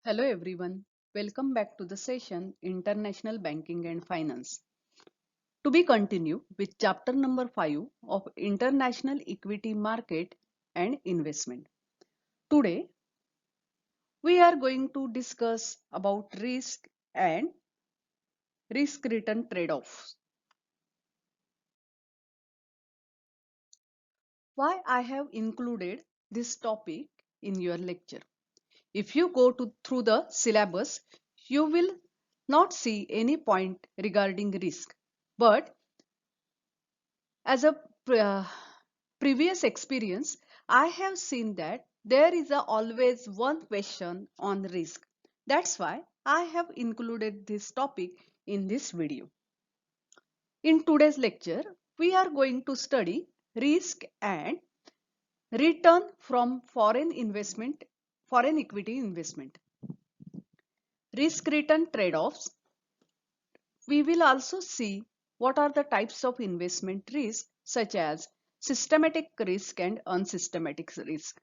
Hello everyone, welcome back to the session International Banking and Finance. To be continued with chapter number 5 of International Equity Market and Investment. Today we are going to discuss about risk and risk return trade-offs. Why I have included this topic in your lecture. If you go through the syllabus, you will not see any point regarding risk. But as a previous experience, I have seen that there is always one question on risk. That's why I have included this topic in this video. In today's lecture, we are going to study risk and return from foreign equity investment. Risk return trade-offs. We will also see what are the types of investment risk such as systematic risk and unsystematic risk.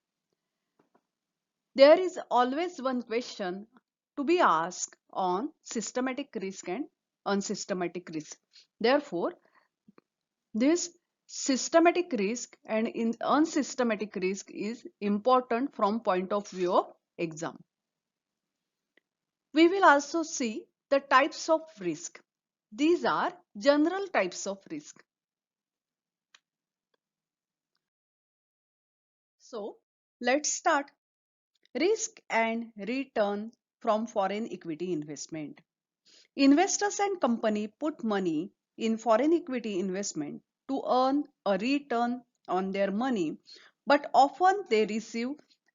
There is always one question to be asked on systematic risk and unsystematic risk. Therefore, this systematic risk and unsystematic risk is important from point of view of exam. We will also see the types of risk. These are general types of risk. So, let's start. Risk and return from foreign equity investment. Investors and company put money in foreign equity investment to earn a return on their money, but often they receive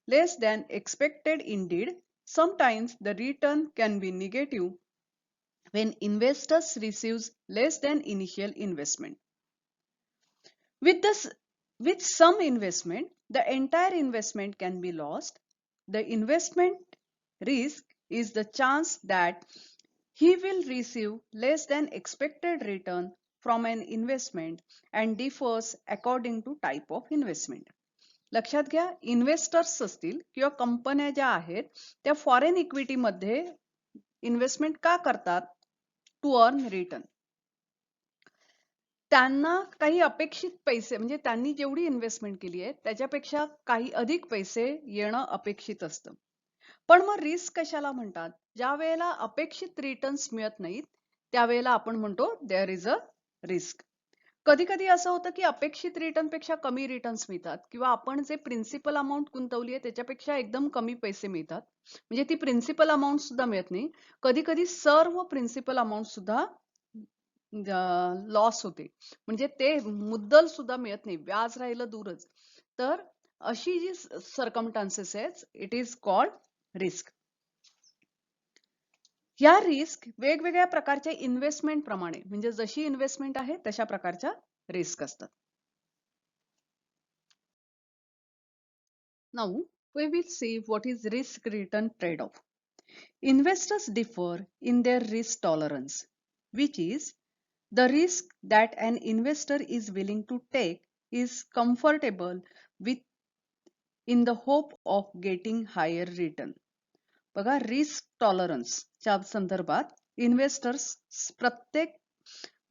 less than expected. Indeed, sometimes the return can be negative when investors receive less than initial investment. With this, with some investment, the entire investment can be lost. The investment risk is the chance that he will receive less than expected return from an investment and differs according to type of investment. लक्षात घ्या, investors असतील किंवा कंपन्या ज्या आहेत त्या foreign equity मध्ये investment का करतात? To earn return. त्यांना काही अपेक्षित पैसे म्हणजे त्यांनी जेवढी इन्व्हेस्टमेंट केली आहे त्याच्यापेक्षा काही अधिक पैसे येणं अपेक्षित असतं. पण मग रिस्क कशाला म्हणतात? ज्या वेळेला अपेक्षित रिटर्न्स मिळत नाहीत त्यावेळेला आपण म्हणतो देअर इज अ रिस्क. कधी कधी असं होतं की अपेक्षित रिटर्न पेक्षा कमी रिटर्न्स मिळतात किंवा आपण जे प्रिन्सिपल अमाऊंट गुंतवली आहे त्याच्यापेक्षा एकदम कमी पैसे मिळतात. म्हणजे ती प्रिन्सिपल अमाऊंट सुद्धा मिळत नाही. कधी कधी सर्व प्रिन्सिपल अमाऊंट सुद्धा लॉस होते. म्हणजे ते मुद्दल सुद्धा मिळत नाही, व्याज राहिलं दूरच. तर अशी जी सर्कमस्टान्सेस आहेत, इट इज कॉल्ड रिस्क. या रिस्क वेगवेगळ्या प्रकारच्या इन्व्हेस्टमेंट प्रमाणे म्हणजे जशी इन्व्हेस्टमेंट आहे तशा प्रकारच्या रिस्क असतात. Now we will see what is risk return trade-off. Investors differ in their risk tolerance, which is the risk that an investor is willing to take is comfortable with in the hope of getting higher return. बघा, risk tolerance च्या संदर्भात investors प्रत्येक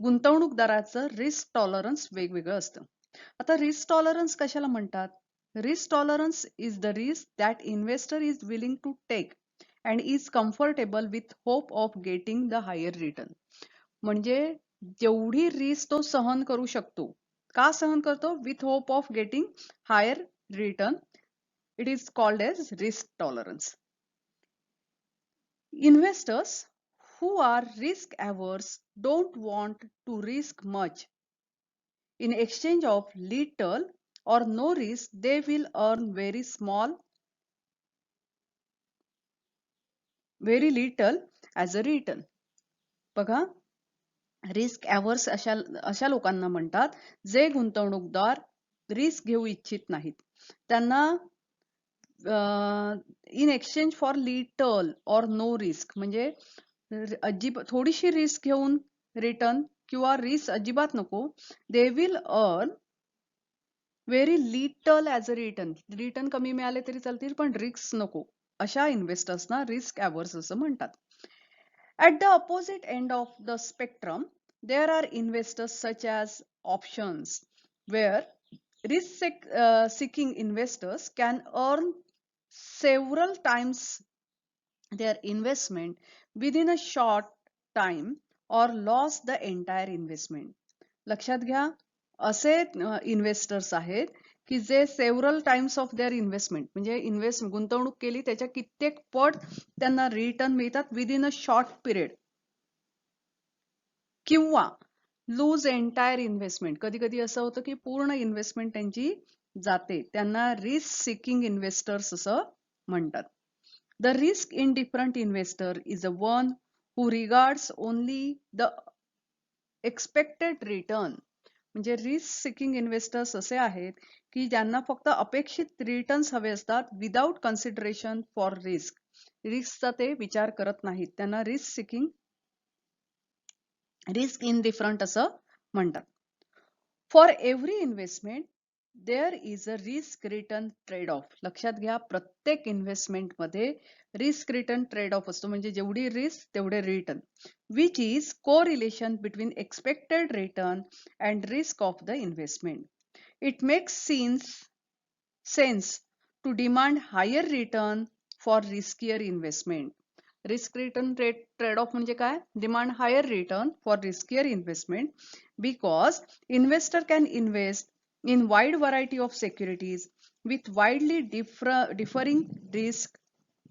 गुंतवणूकदाराचं risk tolerance वेगवेगळं असतं. आता risk tolerance कशाला म्हणतात? Risk tolerance is the risk that investor is willing to take and is comfortable with hope of getting the higher return. म्हणजे जेवढी रिस्क तो सहन करू शकतो. का सहन करतो? With hope of getting higher return. It is called as risk tolerance. Investors who are risk averse don't want to risk much. In exchange of little or no risk, they will earn very little as a return. बघा, risk एव्हर्स अशा लोकांना म्हणतात जे गुंतवणूकदार risk घेऊ इच्छित नाहीत. त्यांना इन एक्सचेंज फॉर लिटल और नो रिस्क म्हणजे थोडीशी रिस्क घेऊन रिटर्न किंवा रिस्क अजिबात नको. They will earn very little as a return. Return कमी मिळाले तरी चालतील पण रिस्क नको. अशा इन्व्हेस्टर्सना रिस्क ॲव्हर्स असं म्हणतात. At the opposite end of the spectrum, there are investors such as options, where risk seeking investors can earn several times their investment within a short time or lose the entire investment. लक्षात घ्या, असे investors आहेत की जे several times of their investment म्हणजे गुंतवणूक केली त्याच्या कित्येक पट त्यांना रिटर्न मिळतात विदिन अ शॉर्ट पिरियड, किंवा लूज एंटायर इन्व्हेस्टमेंट, कधी कधी असं होतं की पूर्ण इन्व्हेस्टमेंट त्यांची जाते, त्यांना रिस्क सिकिंग इन्व्हेस्टर्स असं म्हणतात. The risk indifferent investor is a one who regards only the expected return. म्हणजे रिस्क सिकिंग इन्व्हेस्टर्स असे आहेत की ज्यांना फक्त अपेक्षित रिटर्न्स हवे असतात विदाउट कन्सिडरेशन फॉर रिस्क. रिस्कचा ते विचार करत नाहीत, त्यांना रिस्क indifferent असं म्हणतात. For every investment there is a risk return trade off. लक्षात घ्या, प्रत्येक इन्व्हेस्टमेंट मध्ये रिस्क रिटर्न ट्रेड ऑफ असतो, म्हणजे जेवढी रिस्क तेवढे return, which is correlation between expected return and risk of the investment. It makes sense to demand higher return for riskier investment. Risk return trade off म्हणजे काय? Demand higher return for riskier investment because investor can invest in wide variety of securities with widely differing risk.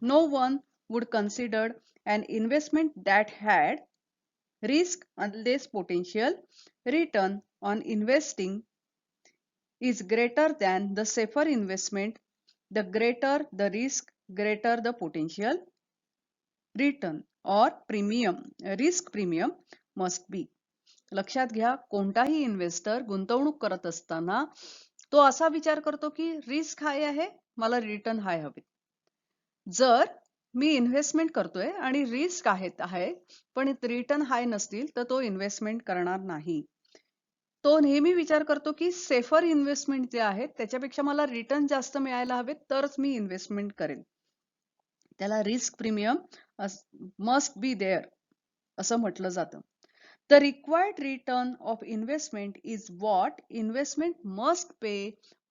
No one would consider an investment that had risk unless potential return on investing is greater than the safer investment. The greater the risk, greater the potential return or risk premium must be. लक्षात घ्या, कोणताही investor गुंतवणूक करत असताना तो असा विचार करतो की रिस्क हाय आहे, मला रिटर्न हाय हवे. जर मी इन्व्हेस्टमेंट करतोय आणि रिस्क आहे पण रिटर्न हाय नसतील तर तो इन्व्हेस्टमेंट करणार नाही. तो नेहमी विचार करतो की सेफर इन्व्हेस्टमेंट जे आहेत त्याच्यापेक्षा मला रिटर्न जास्त मिळायला हवे तरच मी इन्व्हेस्टमेंट करेन. त्याला risk premium must be there असं म्हटलं जातं. The required return of investment is what investment must pay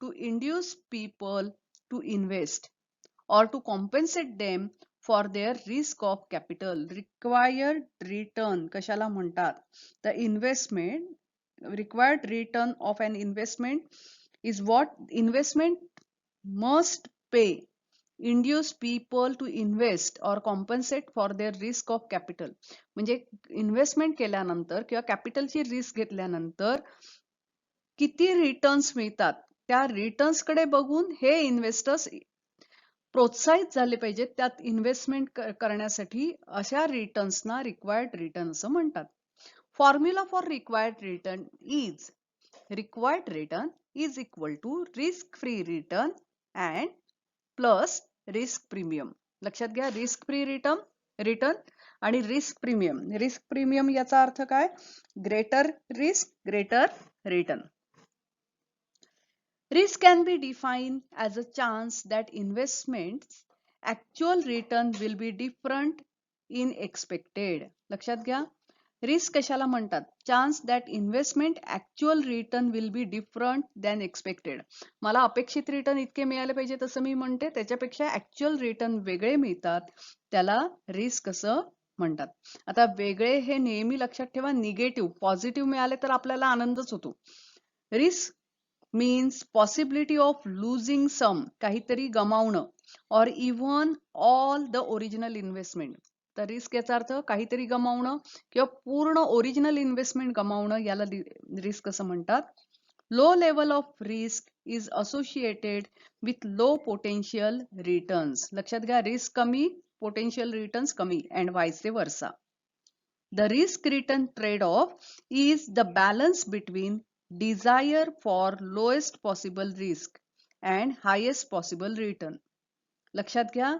to induce people to invest or to compensate them for their risk of capital. Required return कशाला म्हणतात? Required return of an investment is what investment must pay induce people to invest or compensate for their risk of capital. म्हणजे investment केल्यानंतर किंवा कॅपिटलची risk घेतल्यानंतर किती returns मिळतात त्या returns कडे बघून हे इन्व्हेस्टर्स प्रोत्साहित झाले पाहिजेत त्यात इन्व्हेस्टमेंट करण्यासाठी. अशा रिटर्न्सना रिक्वायर्ड रिटर्न असं म्हणतात. Formula for required return is equal to risk free return and plus risk premium. लक्षात घ्या, रिस्क फ्री रिटर्न आणि रिस्क प्रीमियम. रिस्क प्रीमियम याचा अर्थ काय? Greater risk greater return. Risk can be defined as a chance that investment's actual return will be different in expected. लक्षात घ्या, risk कशाला म्हणतात? Chance that investment actual return will be different than expected. मला अपेक्षित return इतके मिळाले पाहिजे तसं मी म्हणते, त्याच्यापेक्षा ऍक्च्युअल रिटर्न वेगळे मिळतात, त्याला रिस्क असं म्हणतात. आता वेगळे हे नेहमी लक्षात ठेवा, निगेटिव्ह. पॉझिटिव्ह मिळाले तर आपल्याला आनंदच होतो. Risk means possibility of losing some, काहीतरी गमावणं, or even all the original investment. तर रिस्क याचा अर्थ काहीतरी गमावणं किंवा पूर्ण ओरिजिनल इन्व्हेस्टमेंट गमावणं, याला रिस्क असं म्हणतात. Low level of risk is associated with low potential returns. लक्षात घ्या, रिस्क कमी, पोटेन्शियल रिटर्न्स कमी, अँड व्हायस वर्सा. The risk return trade-off is the balance between desire for lowest possible risk and highest possible return. लक्षात घ्या,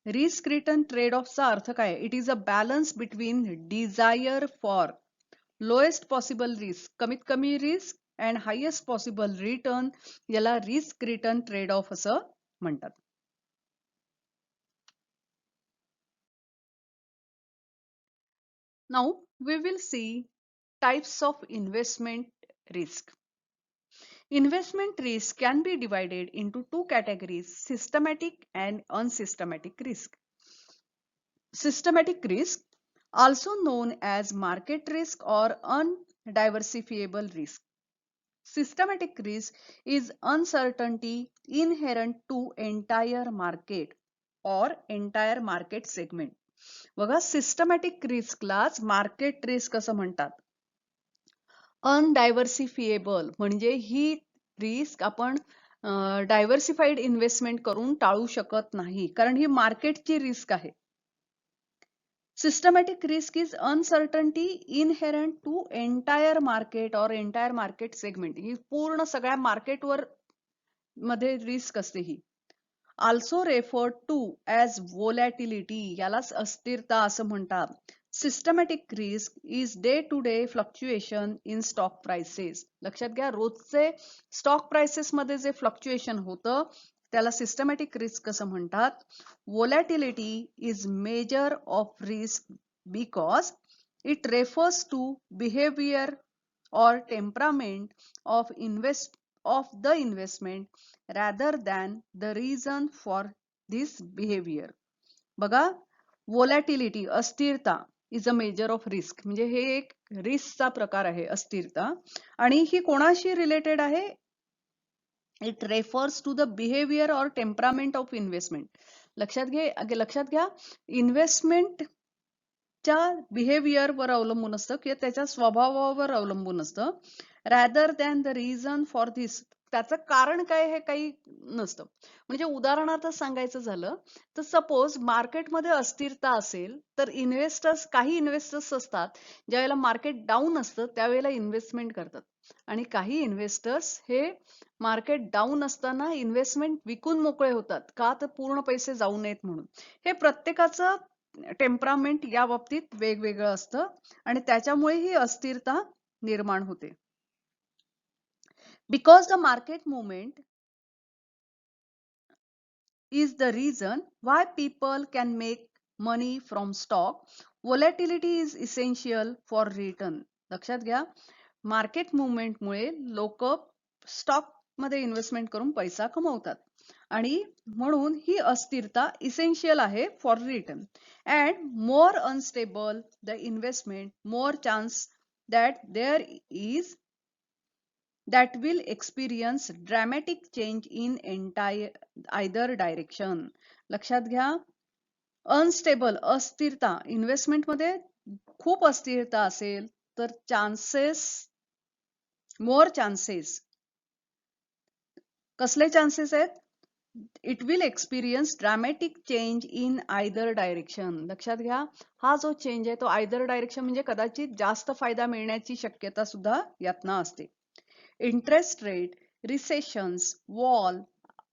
risk return trade ऑफचा अर्थ काय? It is a balance between desire for lowest possible risk, कमीत कमी risk, and highest possible return, याला risk return trade off असं म्हणतात. Now we will see types of investment risk. Investment risk can be divided into two categories, systematic and unsystematic risk. Systematic risk, also known as market risk or undiversifiable risk. Systematic risk is uncertainty inherent to entire market or entire market segment. बघा, systematic रिस्कलाच market risk असं म्हणतात. अनडायव्हर्सिफिएबल म्हणजे ही risk आपण diversified investment करून टाळू शकत नाही, कारण ही मार्केटची रिस्क आहे. Systematic risk is uncertainty inherent to entire market or entire market segment. ही पूर्ण सगळ्या मार्केटवर मध्ये रिस्क असते ही. Also referred to as volatility, यालाच अस्थिरता असं म्हणतात. Systematic risk is day to day fluctuation in stock prices. लक्षात घ्या, रोजचे स्टॉक प्राइसेस मध्ये जे फ्लक्च्युएशन होतं त्याला सिस्टमॅटिक रिस्क असं म्हणतात. Volatility is measure of risk because it refers to behavior or temperament of the investment rather than the reason for this behavior. बघा, volatility अस्थिरता is a measure of risk, म्हणजे हे एक रिस्कचा प्रकार आहे अस्थिरता, आणि ही कोणाशी रिलेटेड आहे? It refers to the behavior or temperament of investment. लक्षात घ्या, इन्व्हेस्टमेंट च्या बिहेवियर वर अवलंबून असतं किंवा त्याच्या स्वभावावर अवलंबून असतं, rather than the reason for this. त्याचं कारण काय हे काही नसतं. म्हणजे उदाहरणार्थ सांगायचं झालं तर सपोज मार्केटमध्ये अस्थिरता असेल तर काही इन्व्हेस्टर्स असतात ज्यावेळेला मार्केट डाऊन असतं त्यावेळेला इन्व्हेस्टमेंट करतात, आणि काही इन्व्हेस्टर्स हे मार्केट डाऊन असताना इन्व्हेस्टमेंट विकून मोकळे होतात, का तर पूर्ण पैसे जाऊ नयेत म्हणून. हे प्रत्येकाचं टेम्परामेंट या बाबतीत वेगवेगळं असतं आणि त्याच्यामुळे ही अस्थिरता निर्माण होते. Because the market movement is the reason why people can make money from stock, volatility is essential for return. लक्षात घ्या, मार्केट मुवमेंटमुळे लोक स्टॉक मध्ये इन्व्हेस्टमेंट करून पैसा कमवतात आणि म्हणून ही अस्थिरता इसेन्शियल आहे for return. And more unstable the investment, more chance that there is that will experience dramatic change in either direction. लक्षात घ्या, अनस्टेबल अस्थिरता, इन्व्हेस्टमेंट मध्ये खूप अस्थिरता असेल तर मोर चान्सेस, कसले चान्सेस आहेत? It will experience dramatic change in either direction. लक्षात घ्या, हा जो चेंज आहे तो आयदर डायरेक्शन म्हणजे कदाचित जास्त फायदा मिळण्याची शक्यता सुद्धा यातना असते. Interest rate, recessions, war,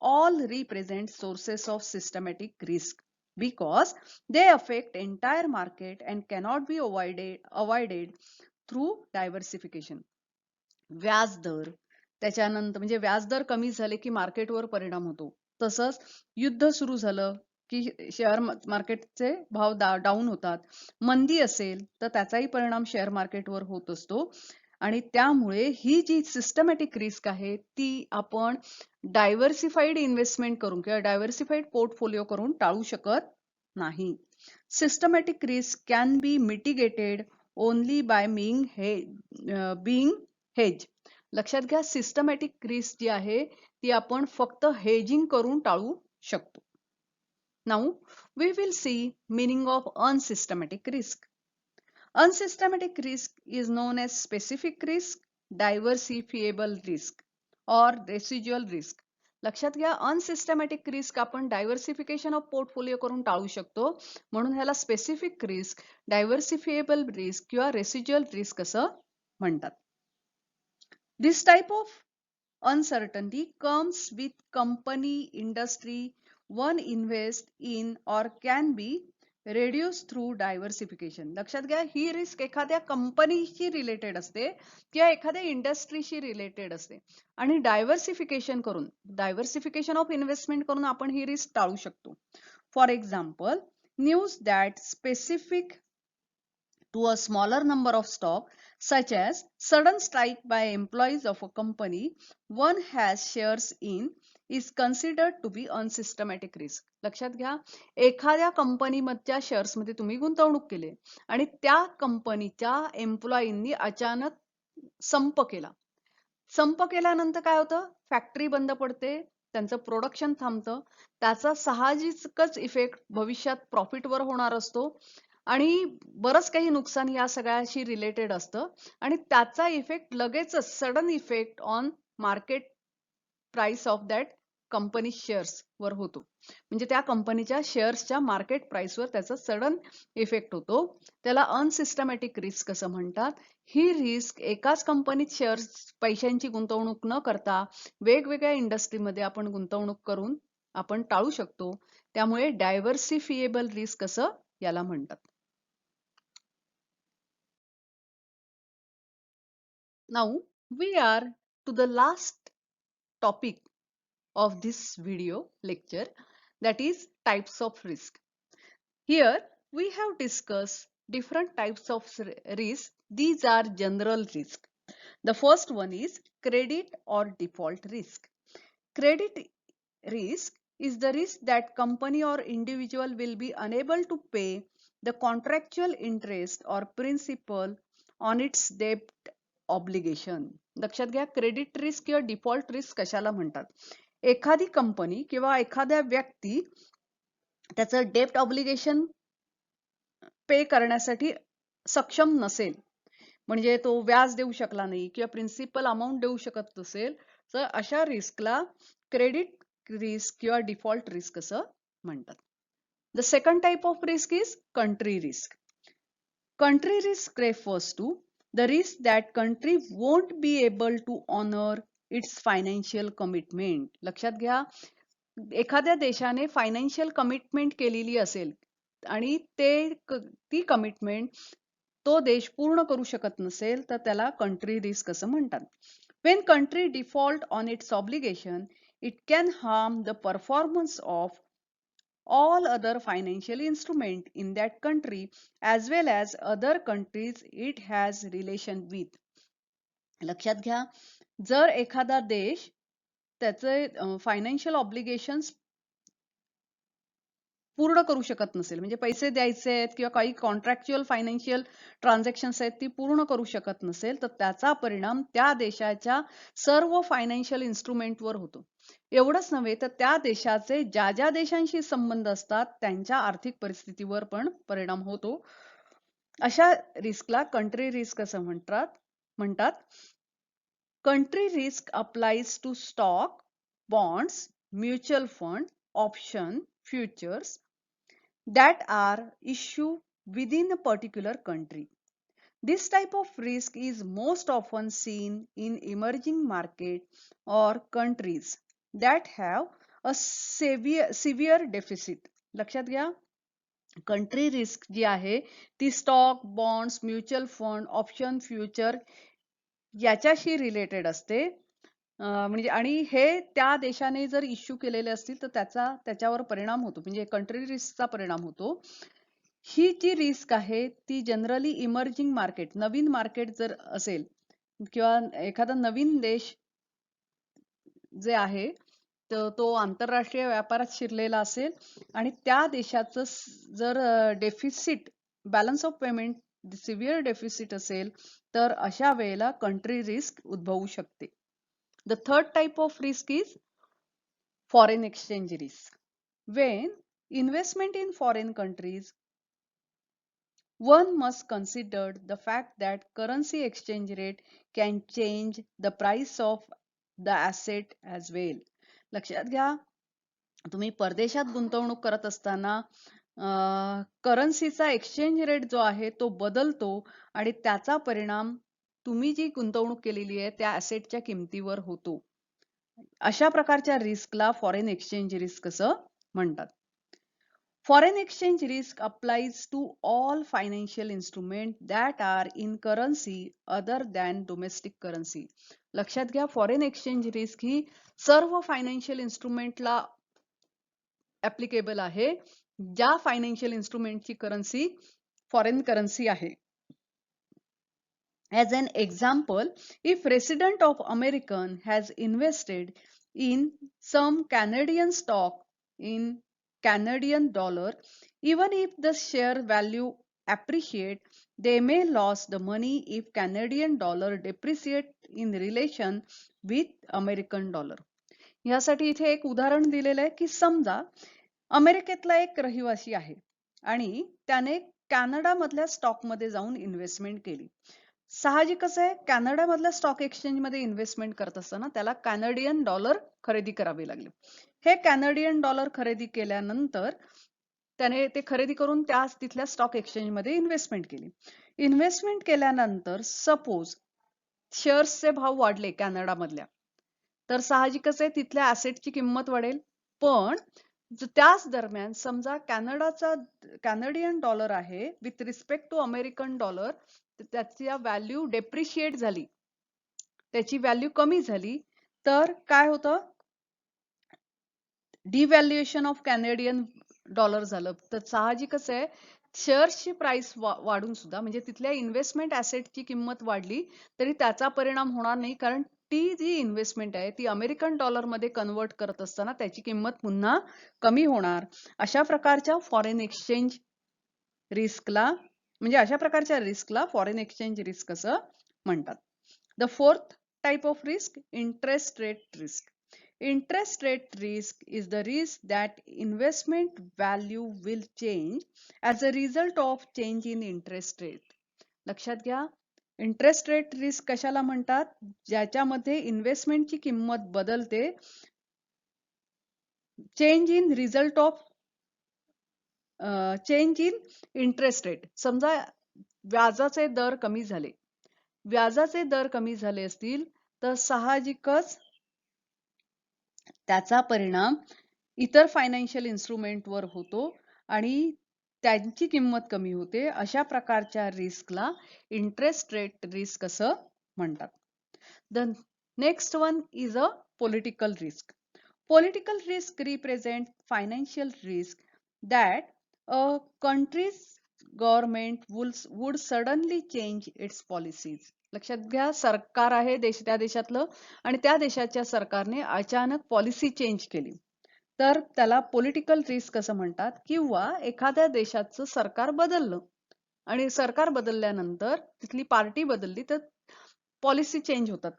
all represent sources of systematic risk because they affect entire market and cannot be avoided through diversification. व्याजदर, त्याच्यानंतर म्हणजे व्याजदर कमी झाले की मार्केटवर परिणाम होतो. तसंच युद्ध सुरू झालं की शेअर मार्केटचे भाव डाऊन होतात. मंदी असेल तर त्याचाही परिणाम शेअर मार्केटवर होत असतो, आणि त्यामुळे ही जी सिस्टमॅटिक रिस्क आहे ती आपण डायव्हर्सिफाईड इन्व्हेस्टमेंट करून किंवा डायव्हर्सिफाईड पोर्टफोलिओ करून टाळू शकत नाही. Systematic risk can be mitigated only by being hedge. लक्षात घ्या, सिस्टमॅटिक रिस्क जी आहे ती आपण फक्त हेजिंग करून टाळू शकतो. Now we will see meaning of unsystematic risk. Unsystematic risk is known as specific risk, diversifiable risk or residual risk. लक्षात घ्या, अनसिस्टमॅटिक रिस्क आपण डायव्हर्सिफिकेशन ऑफ पोर्टफोलिओ करून टाळू शकतो, म्हणून ह्याला स्पेसिफिक रिस्क, डायव्हर्सिफिएबल रिस्क किंवा रेसिज्युअल रिस्क असं म्हणतात. This type of uncertainty comes with company, industry one invest in or can be reduced through diversification. लक्षात घ्या, ही रिस्क एखाद्या कंपनीशी रिलेटेड असते किंवा एखाद्या इंडस्ट्रीशी रिलेटेड असते, आणि डायव्हर्सिफिकेशन ऑफ इन्व्हेस्टमेंट करून आपण ही रिस्क टाळू शकतो. For example, news that specific to a smaller number of stock, such as sudden strike by employees of a company one has shares in, is considered to be unsystematic risk. लक्षात घ्या, एखाद्या कंपनीमधच्या shares मध्ये तुम्ही गुंतवणूक केली आणि त्या कंपनीच्या एम्प्लॉईंनी अचानक संप केला. संप केल्यानंतर काय होतं, फॅक्टरी बंद पडते, त्यांचं प्रोडक्शन थांबतं, त्याचा साहजिकच इफेक्ट भविष्यात प्रॉफिटवर होणार असतो आणि बरंच काही नुकसान या सगळ्याशी रिलेटेड असतं आणि त्याचा इफेक्ट लगेचच sudden effect on market price of that company shares वर होतो. म्हणजे त्या कंपनीच्या शेअर्सच्या मार्केट प्राइसवर त्याचा सडन इफेक्ट होतो. त्याला अनसिस्टमॅटिक रिस्क असं म्हणतात. ही रिस्क एकाच कंपनीत शेअर्स पैशांची गुंतवणूक न करता वेगवेगळ्या इंडस्ट्रीमध्ये आपण गुंतवणूक करून आपण टाळू शकतो. त्यामुळे डायव्हर्सिफिएबल रिस्क असं याला म्हणतात. Now we are to the last topic of this video lecture, that is types of risk. Here we have discussed different types of risk. These are general risk. The first one is credit or default risk. Credit risk is the risk that company or individual will be unable to pay the contractual interest or principal on its debt obligation. लक्षात घ्या, credit risk किंवा default risk कशाला म्हणतात. एखादी company किंवा एखाद्या व्यक्ती त्याचं डेप्ट ऑब्लिगेशन पे करण्यासाठी सक्षम नसेल, म्हणजे तो व्याज देऊ शकला नाही किंवा प्रिन्सिपल अमाऊंट देऊ शकत नसेल, तर अशा रिस्कला क्रेडिट रिस्क किंवा डिफॉल्ट रिस्क असं म्हणतात. The second type of risk is country risk. Country risk refers to the risk that country won't be able to honor its financial commitment. लक्षात घ्या, एखाद्या देशाने फायनान्शियल कमिटमेंट केलेली असेल आणि ती कमिटमेंट तो देश पूर्ण करू शकत नसेल तर त्याला कंट्री रिस्क असं म्हणतात. When country default on its obligation, it can harm the performance of all other financial instrument in that country as well as other countries it has relation with. लक्षात घ्या, जर एखादा देश त्याचे फायनान्शियल ऑब्लिगेशन्स पूर्ण करू शकत नसेल, म्हणजे पैसे द्यायचे आहेत किंवा काही कॉन्ट्रॅक्च्युअल फायनान्शियल ट्रान्झॅक्शन्स आहेत ती पूर्ण करू शकत नसेल, तर त्याचा परिणाम त्या देशाच्या सर्व फायनान्शियल इन्स्ट्रुमेंटवर होतो. एवढंच नव्हे तर त्या देशाचे ज्या ज्या देशांशी संबंध असतात त्यांच्या आर्थिक परिस्थितीवर पण परिणाम होतो. अशा रिस्कला कंट्री रिस्क असं म्हणतात. Country risk applies to stock, bonds, mutual fund, option, futures that are issued within a particular country. This type of risk is most often seen in emerging markets or countries that have a severe deficit. लक्षात घ्या, country risk जी आहे ती stock, bonds, mutual fund, option, future याच्याशी related असते. म्हणजे आणि हे त्या देशाने जर इश्यू केलेले असतील तर त्याच्यावर परिणाम होतो, म्हणजे कंट्री रिस्कचा परिणाम होतो. ही जी रिस्क आहे ती जनरली इमर्जिंग मार्केट, नवीन मार्केट जर असेल किंवा एखादा नवीन देश जे आहे तर तो आंतरराष्ट्रीय व्यापारात शिरलेला असेल आणि त्या देशाचं जर deficit, balance of payment severe deficit असेल तर अशा वेळेला कंट्री रिस्क उद्भवू शकते. The third type of risk is foreign exchange risk. When investment in foreign countries, one must consider the fact that currency exchange rate can change the price of the asset as well. लक्षात घ्या, तुम्ही परदेशात गुंतवणूक करत असताना करन्सीचा exchange rate जो आहे तो बदलतो आणि त्याचा परिणाम तुम्ही जी गुंतवणूक केलेली आहे त्या ॲसेटच्या किमतीवर होतो. अशा प्रकारच्या रिस्कला फॉरेन एक्सचेंज रिस्क असं म्हणतात. Foreign exchange risk applies to all financial instrument that are in currency other than domestic currency. लक्षात घ्या, फॉरेन एक्सचेंज रिस्क ही सर्व फायनान्शियल इन्स्ट्रुमेंटला ऍप्लिकेबल आहे ज्या फायनान्शियल इन्स्ट्रुमेंटची करन्सी फॉरेन करन्सी आहे. As an example, if resident of American has invested in some Canadian stock in Canadian dollar, even if the share value appreciate, they may lose the money if Canadian dollar depreciate in relation with American dollar. यासाठी इथे एक उदाहरण दिलेलं आहे की समजा अमेरिकेतला एक रहिवासी आहे आणि त्याने कॅनडा मधल्या स्टॉक मध्ये जाऊन इन्व्हेस्टमेंट केली. साहजिकच आहे कॅनडा मधल्या स्टॉक एक्सचेंज मध्ये इन्व्हेस्टमेंट करत असताना त्याला कॅनडियन डॉलर खरेदी करावे लागले. हे कॅनडियन डॉलर खरेदी केल्यानंतर त्याने ते खरेदी करून त्याच तिथल्या स्टॉक एक्सचेंज मध्ये इन्व्हेस्टमेंट केली. इन्व्हेस्टमेंट केल्यानंतर सपोज शेअर्सचे भाव वाढले कॅनडा मधल्या, तर साहजिकच आहे तिथल्या ऍसेटची किंमत वाढेल. पण त्याच दरम्यान समजा कॅनडियन डॉलर आहे with respect to American dollar, त्याची व्हॅल्यू डेप्रिशिएट झाली, त्याची व्हॅल्यू कमी झाली, तर काय होतं, डिव्हॅल्युएशन ऑफ कॅनेडियन डॉलर झालं. तर साहजिकच आहे शेअर्सची प्राइस वाढून सुद्धा म्हणजे तिथल्या इन्व्हेस्टमेंट ऍसेटची किंमत वाढली तरी त्याचा परिणाम होणार नाही, कारण ती जी इन्व्हेस्टमेंट आहे ती अमेरिकन डॉलर मध्ये कन्वर्ट करत असताना त्याची किंमत पुन्हा कमी होणार. अशा प्रकारच्या फॉरेन एक्सचेंज रिस्कला म्हणजे अशा प्रकारच्या रिस्कला फॉरेन एक्सचेंज रिस्क असं म्हणतात. The fourth type of risk, interest rate risk. Interest rate risk is the risk that investment value will change as a result of change in interest rate. लक्षात घ्या, interest rate risk कशाला म्हणतात, ज्याच्यामध्ये इन्व्हेस्टमेंटची किंमत बदलते change in result of change in interest rate. समजा व्याजाचे दर कमी झाले, व्याजाचे दर कमी झाले असतील तर साहजिकच त्याचा परिणाम इतर फायनान्शियल इन्स्ट्रुमेंटवर होतो आणि त्यांची किंमत कमी होते. अशा प्रकारच्या रिस्कला इंटरेस्ट रेट रिस्क असं म्हणतात. The next one is a political risk. Political risk represent financial risk that a country's government would suddenly change its policies. लक्षात घ्या, सरकार आहे त्या देशातलं आणि त्या देशाच्या सरकारने अचानक पॉलिसी चेंज केली तर त्याला पॉलिटिकल रिस्क असं म्हणतात. किंवा एखाद्या देशाचं सरकार बदललं आणि सरकार बदलल्यानंतर तिथली पार्टी बदलली तर पॉलिसी चेंज होतात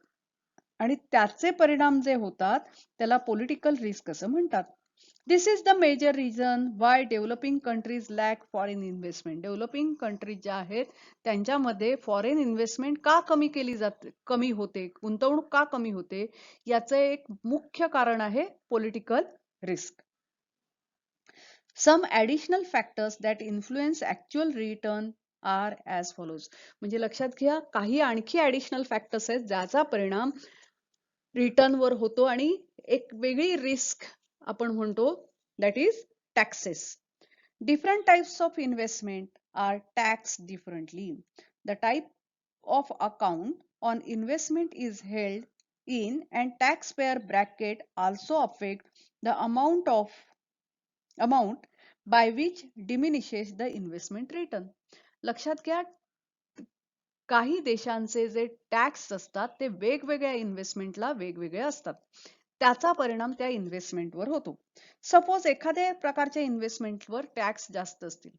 आणि त्याचे परिणाम जे होतात त्याला पॉलिटिकल रिस्क असं म्हणतात. This is the major reason why developing countries lack foreign investment. Developing countries ज्या आहेत त्यांच्यामध्ये फॉरेन इन्व्हेस्टमेंट का कमी होते, गुंतवणूक का कमी होते, याचं एक मुख्य कारण आहे political risk. Some additional factors that influence actual return are as follows. म्हणजे लक्षात घ्या, काही आणखी ऍडिशनल फॅक्टर्स आहेत ज्याचा परिणाम रिटर्नवर होतो आणि एक वेगळी रिस्क आपण म्हणतो, that is taxes. Different types of investment are tax differently. The type of account on investment is held in and taxpayer bracket also affect the amount by which diminishes the investment return. लक्षात घ्या, काही देशांचे जे tax असतात ते वेगवेगळ्या इन्व्हेस्टमेंटला वेगवेगळे असतात, त्याचा परिणाम त्या इन्व्हेस्टमेंटवर होतो. सपोज एखाद्या प्रकारच्या इन्व्हेस्टमेंटवर टॅक्स जास्त असतील,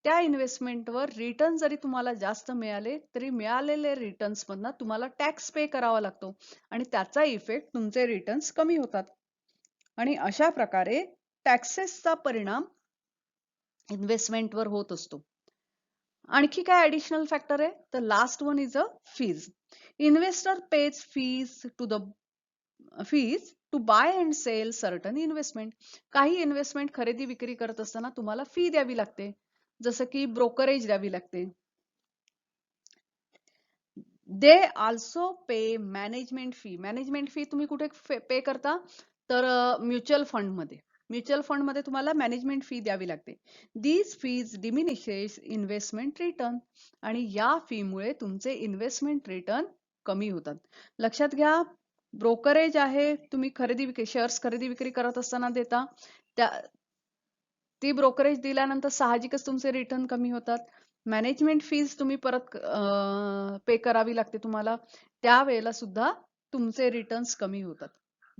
त्या इन्व्हेस्टमेंटवर रिटर्न जरी तुम्हाला जास्त मिळाले तरी मिळालेले रिटर्न्स मधनं तुम्हाला टॅक्स पे करावा लागतो आणि त्याचा इफेक्ट तुमचे रिटर्न्स कमी होतात आणि अशा प्रकारे टॅक्सेसचा परिणाम इन्व्हेस्टमेंटवर होत असतो. आणखी काय ऍडिशनल फॅक्टर आहे, तर last one is a fees. Investor pays fees to buy and sell certain investment. काही इन्व्हेस्टमेंट खरेदी विक्री करत असताना तुम्हाला फी द्यावी लागते, जसं की ब्रोकरेज द्यावी लागते. They also pay management fee. Management fee तुम्ही कुठे पे करता, तर म्युच्युअल फंड मध्ये तुम्हाला मॅनेजमेंट फी द्यावी लागते. These fees diminishes investment return. आणि या फी मुळे तुमचे इन्व्हेस्टमेंट रिटर्न कमी होतात. लक्षात घ्या, ब्रोकरेज आहे, तुम्ही शेअर्स खरेदी विक्री करत असताना देता, ती ब्रोकरेज दिल्यानंतर साहजिकच तुमचे रिटर्न कमी होतात. मॅनेजमेंट फीज तुम्ही परत पे करावी लागते तुम्हाला, त्यावेळेला सुद्धा तुमचे रिटर्न्स कमी होतात.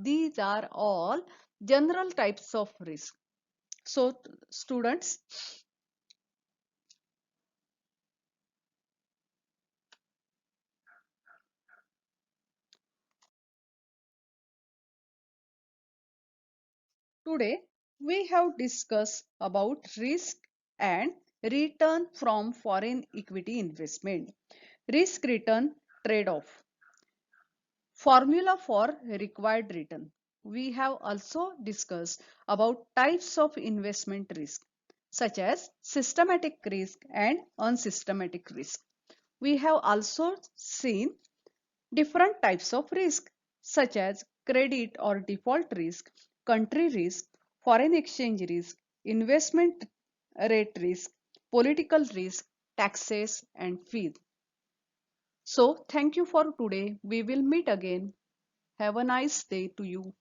These are all general types of risk. So students, today we have discussed about risk and return from foreign equity investment. Risk return trade-off. Formula for required return. We have also discussed about types of investment risk such as systematic risk and unsystematic risk. We have also seen different types of risk such as credit or default risk, country risk, foreign exchange risk, investment rate risk, political risk, taxes and fees. So thank you for today. We will meet again. Have a nice day to you.